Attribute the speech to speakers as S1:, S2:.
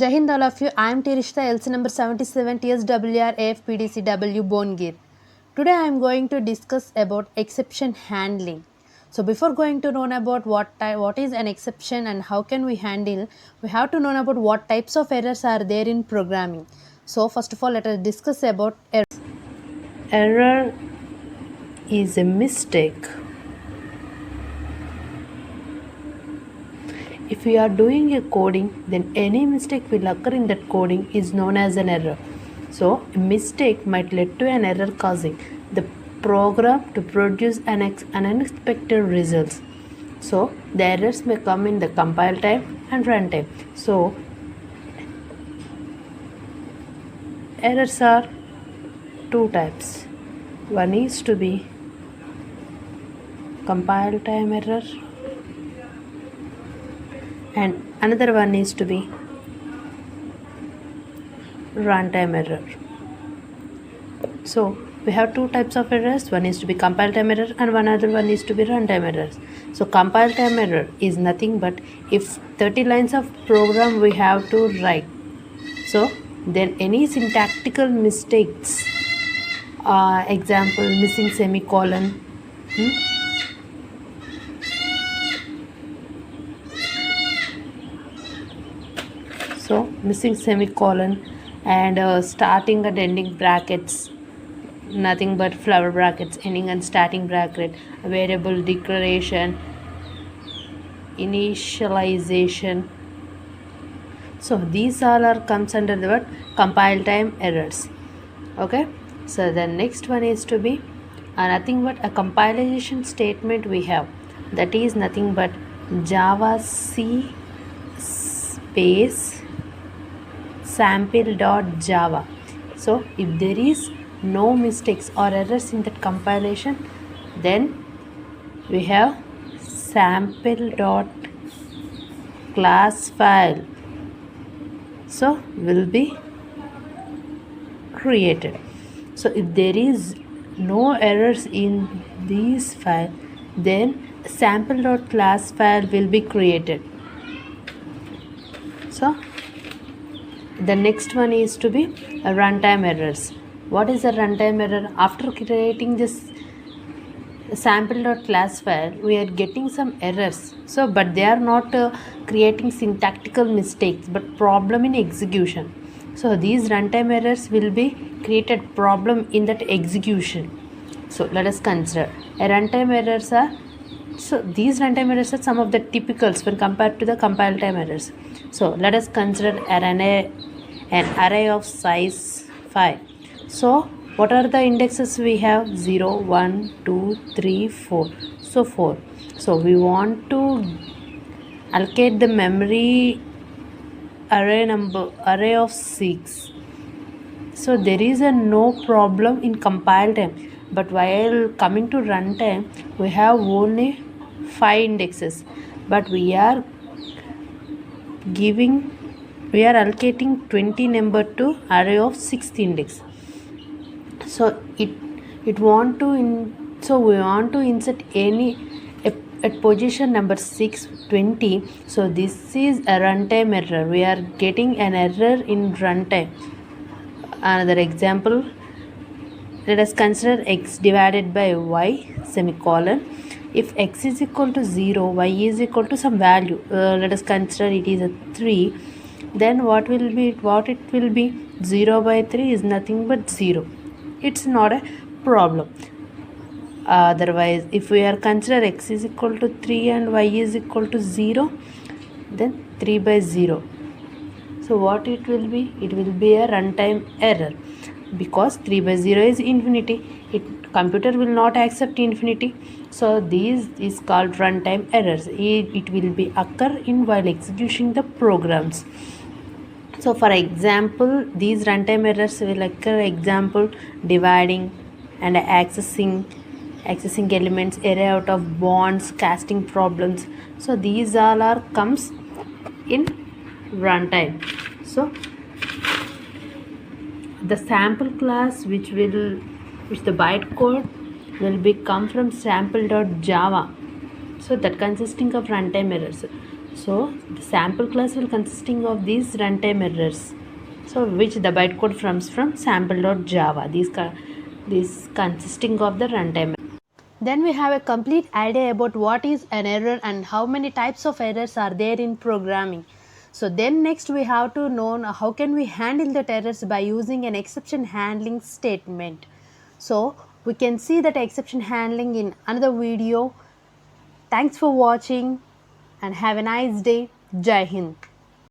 S1: Jai Hind all of you. I am Tirishta, LC number 77 TSWR AFPDCW Bongir. Today I am going to discuss about exception handling. So before going to know about what is an exception and how can we handle, we have to know about what types of errors are there in programming. So first of all, let us discuss about errors. Error is a mistake. If we are doing a coding, then any mistake will occur in that coding is known as an error. So, a mistake might lead to an error causing the program to produce an unexpected results. So, the errors may come in the compile time and runtime. So, errors are two types. One is to be compile time error and another one is to be runtime error. So we have two types of errors. One is to be compile time error and one other one is to be runtime errors. So compile time error is nothing but if 30 lines of program we have to write. So then any syntactical mistakes, example missing semicolon, so missing semicolon and starting and ending brackets, nothing but flower brackets, ending and starting bracket, variable declaration, initialization. So these all are comes under the word compile time errors. Okay, so the next one is to be nothing but a compilation statement we have, that is nothing but java c space sample.java. So if there is no mistakes or errors in that compilation, then we have sample.class file, so will be created. So if there is no errors in this file, then sample.class file will be created. So the next one is to be a runtime errors. What is a runtime error? After creating this sample.class file, we are getting some errors. So, but they are not creating syntactical mistakes, but problem in execution. So, these runtime errors will be created problem in that execution. So, let us consider a runtime errors are. So, these runtime errors are some of the typicals when compared to the compile time errors. So, let us consider an array of size 5. So, what are the indexes we have? 0, 1, 2, 3, 4. So, 4. So, we want to allocate the memory array of 6. So, there is a no problem in compile time. But while coming to runtime, we have only 5 indexes. But we are allocating 20 number to array of 6th index. So we want to insert any at position number 620. So this is a runtime error. We are getting an error in runtime. Another example, let us consider x divided by y semicolon. If x is equal to 0, y is equal to some value, let us consider it is a 3, then what it will be 0 by 3 is nothing but 0. It's not a problem. Otherwise, if we are consider x is equal to 3 and y is equal to 0, then 3 by 0. So what it will be? It will be a runtime error, because 3 by 0 is infinity. Computer will not accept infinity. So this is called runtime errors. It will be occur in while executing the programs. So for example, these runtime errors will occur, example dividing and accessing elements, array out of bonds, casting problems. So these all are comes in runtime. So the sample class which the bytecode will be come from sample.java. So that consisting of runtime errors. So the sample class will consisting of these runtime errors, so which the bytecode comes from sample.java. These consisting of the runtime. Then we have a complete idea about what is an error and how many types of errors are there in programming. So then next we have to know how can we handle the errors by using an exception handling statement. So we can see that exception handling in another video. Thanks for watching and have a nice day. Jai Hind.